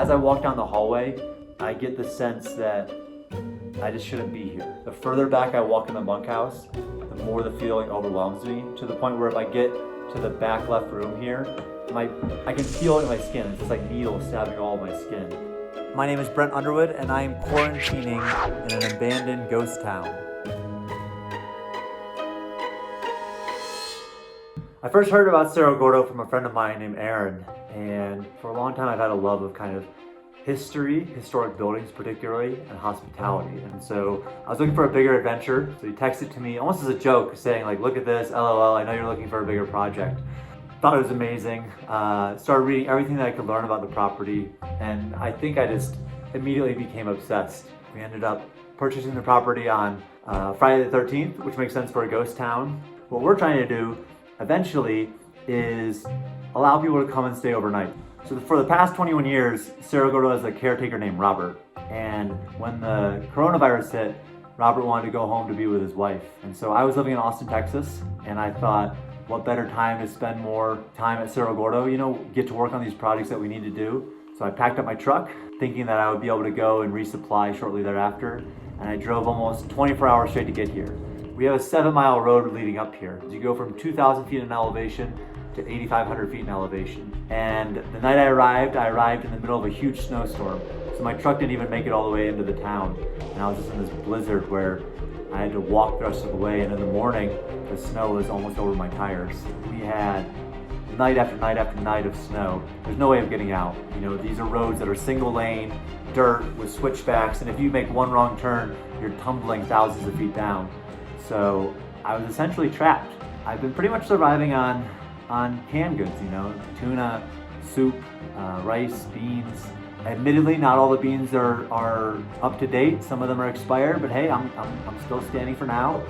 as I walk down the hallway, I get the sense that I just shouldn't be here. The further back I walk in the bunkhouse, the more the feeling overwhelms me, to the point where if I get to the back left room here, I can feel it in my skin. It's just like needles stabbing all of my skin. My name is Brent Underwood, and I am quarantining in an abandoned ghost town. I first heard about Cerro Gordo from a friend of mine named Aaron, and for a long time I've had a love of kind of history, historic buildings particularly, and hospitality. And so I was looking for a bigger adventure, so he texted to me almost as a joke saying like, look at this, LOL, I know you're looking for a bigger project. Thought it was amazing. Started reading everything that I could learn about the property, and I think I just immediately became obsessed. We ended up purchasing the property on Friday the 13th, which makes sense for a ghost town. What we're trying to do eventually is allow people to come and stay overnight. So for the past 21 years, Cerro Gordo has a caretaker named Robert. And when the coronavirus hit, Robert wanted to go home to be with his wife. And so I was living in Austin, Texas, and I thought, what better time to spend more time at Cerro Gordo, get to work on these projects that we need to do. So I packed up my truck, thinking that I would be able to go and resupply shortly thereafter. And I drove almost 24 hours straight to get here. We have a 7-mile road leading up here. You go from 2,000 feet in elevation to 8,500 feet in elevation. And the night I arrived in the middle of a huge snowstorm. So my truck didn't even make it all the way into the town. And I was just in this blizzard where I had to walk the rest of the way. And in the morning, the snow was almost over my tires. We had night after night after night of snow. There's no way of getting out. These are roads that are single lane, dirt with switchbacks. And if you make one wrong turn, you're tumbling thousands of feet down. So I was essentially trapped. I've been pretty much surviving on canned goods, tuna, soup, rice, beans. Admittedly, not all the beans are up to date. Some of them are expired, but hey, I'm still standing for now.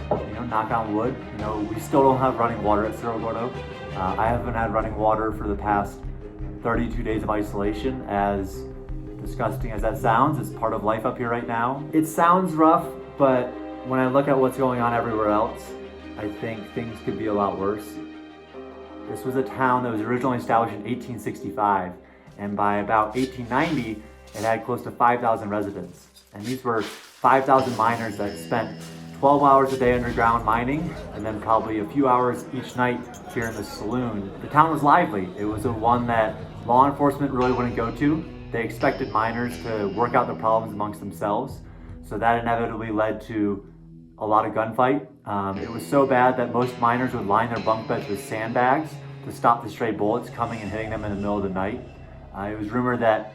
Knock on wood. We still don't have running water at Cerro Gordo. I haven't had running water for the past 32 days of isolation. As disgusting as that sounds, it's part of life up here right now. It sounds rough, but when I look at what's going on everywhere else, I think things could be a lot worse. This was a town that was originally established in 1865, and by about 1890, it had close to 5,000 residents. And these were 5,000 miners that spent 12 hours a day underground mining, and then probably a few hours each night here in the saloon. The town was lively. It was the one that law enforcement really wouldn't go to. They expected miners to work out the problems amongst themselves, so that inevitably led to a lot of gunfight. It was so bad that most miners would line their bunk beds with sandbags to stop the stray bullets coming and hitting them in the middle of the night. It was rumored that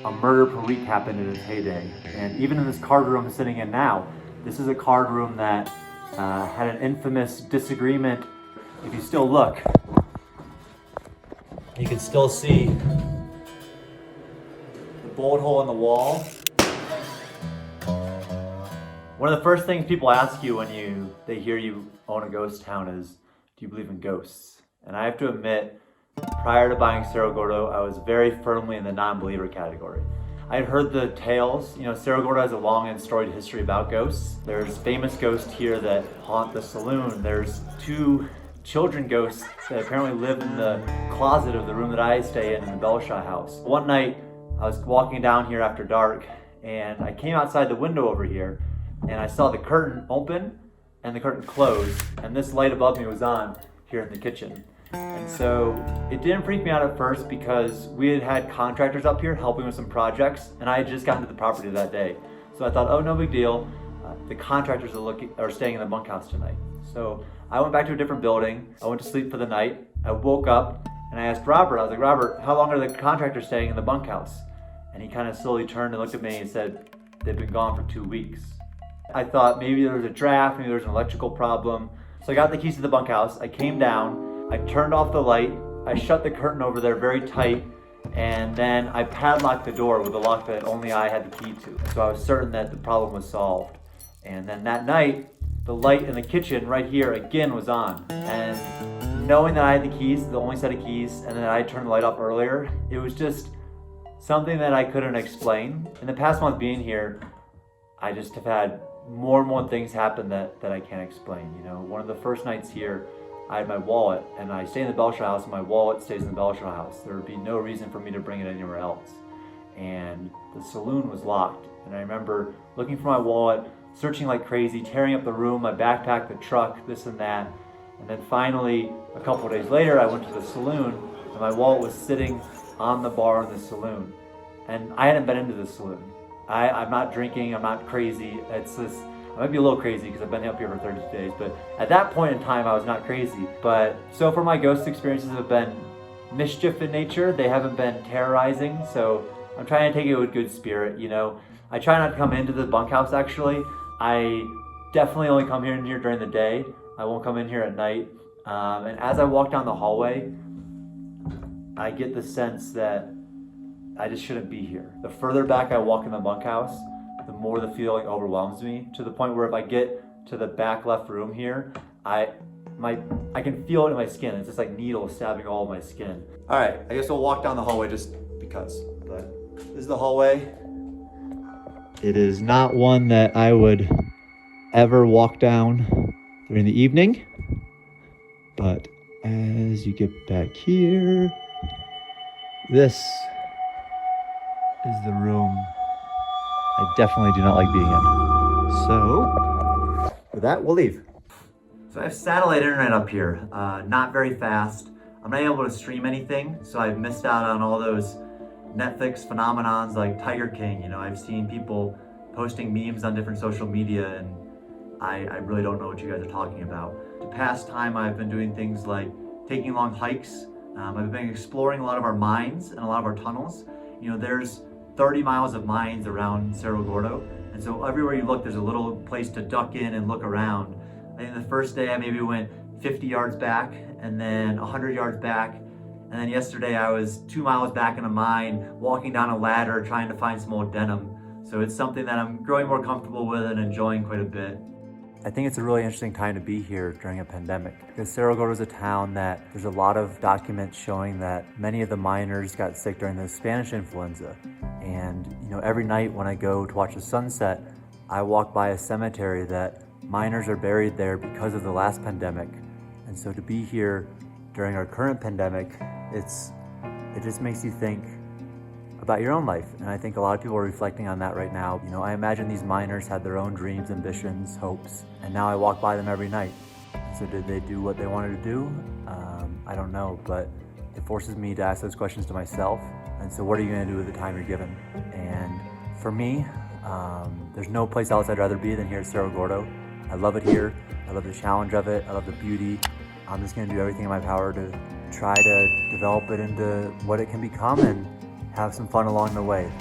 a murder per week happened in its heyday. And even in this card room I'm sitting in now, this is a card room that had an infamous disagreement. If you still look, you can still see the bullet hole in the wall. One of the first things people ask you when they hear you own a ghost town is, do you believe in ghosts? And I have to admit, prior to buying Cerro Gordo, I was very firmly in the non-believer category. I had heard the tales. Cerro Gordo has a long and storied history about ghosts. There's famous ghosts here that haunt the saloon. There's 2 children ghosts that apparently live in the closet of the room that I stay in the Belshaw house. One night, I was walking down here after dark, and I came outside the window over here, and I saw the curtain open and the curtain close, and this light above me was on here in the kitchen. And so it didn't freak me out at first because we had contractors up here helping with some projects, and I had just gotten to the property that day. So I thought, oh, no big deal. The contractors are staying in the bunkhouse tonight. So I went back to a different building. I went to sleep for the night. I woke up and I asked Robert, I was like, Robert, how long are the contractors staying in the bunkhouse? And he kind of slowly turned and looked at me and said, they've been gone for 2 weeks. I thought maybe there was a draft, maybe there was an electrical problem. So I got the keys to the bunkhouse. I came down, I turned off the light, I shut the curtain over there very tight, and then I padlocked the door with a lock that only I had the key to. So I was certain that the problem was solved. And then that night, the light in the kitchen right here again was on. And knowing that I had the keys, the only set of keys, and then I turned the light off earlier, it was just something that I couldn't explain. In the past month being here, I just have had more and more things happen that I can't explain. One of the first nights here, I had my wallet, and I stay in the Belshaw house, and my wallet stays in the Belshaw house. There would be no reason for me to bring it anywhere else. And and the saloon was locked. And I remember looking for my wallet, searching like crazy, tearing up the room, my backpack, the truck, this and that. And then finally, a couple of days later, I went to the saloon and my wallet was sitting on the bar in the saloon. And I hadn't been into the saloon. I'm not drinking, I'm not crazy. It's just, I might be a little crazy because I've been up here for 32 days, but at that point in time, I was not crazy. But so far my ghost experiences have been mischief in nature. They haven't been terrorizing, so I'm trying to take it with good spirit, you know. I try not to come into the bunkhouse actually. I definitely only come in here during the day. I won't come in here at night. And as I walk down the hallway, I get the sense that I just shouldn't be here. The further back I walk in the bunkhouse, the more the feeling overwhelms me, to the point where if I get to the back left room here, I can feel it in my skin. It's just like needles stabbing all of my skin. All right, I guess we'll walk down the hallway just because. But this is the hallway. It is not one that I would ever walk down during the evening. But as you get back here, this is the room I definitely do not like being in. So, with that, we'll leave. So I have satellite internet up here, not very fast. I'm not able to stream anything, so I've missed out on all those Netflix phenomenons like Tiger King. You know, I've seen people posting memes on different social media, and I really don't know what you guys are talking about. To pass time, I've been doing things like taking long hikes. I've been exploring a lot of our mines and a lot of our tunnels. You know, there's 30 miles of mines around Cerro Gordo, and so everywhere you look, there's a little place to duck in and look around. I think the first day I maybe went 50 yards back, and then 100 yards back, and then yesterday I was 2 miles back in a mine, walking down a ladder, trying to find some old denim. So it's something that I'm growing more comfortable with and enjoying quite a bit. I think it's a really interesting time to be here during a pandemic, because Cerro Gordo is a town that there's a lot of documents showing that many of the miners got sick during the Spanish influenza. And you know, every night when I go to watch the sunset, I walk by a cemetery that miners are buried there because of the last pandemic. And so to be here during our current pandemic, it just makes you think about your own life. And I think a lot of people are reflecting on that right now. You know, I imagine these miners had their own dreams, ambitions, hopes, and now I walk by them every night. So did they do what they wanted to do? I don't know, but it forces me to ask those questions to myself. And so what are you gonna do with the time you're given? And for me, there's no place else I'd rather be than here at Cerro Gordo. I love it here. I love the challenge of it. I love the beauty. I'm just gonna do everything in my power to try to develop it into what it can become and have some fun along the way.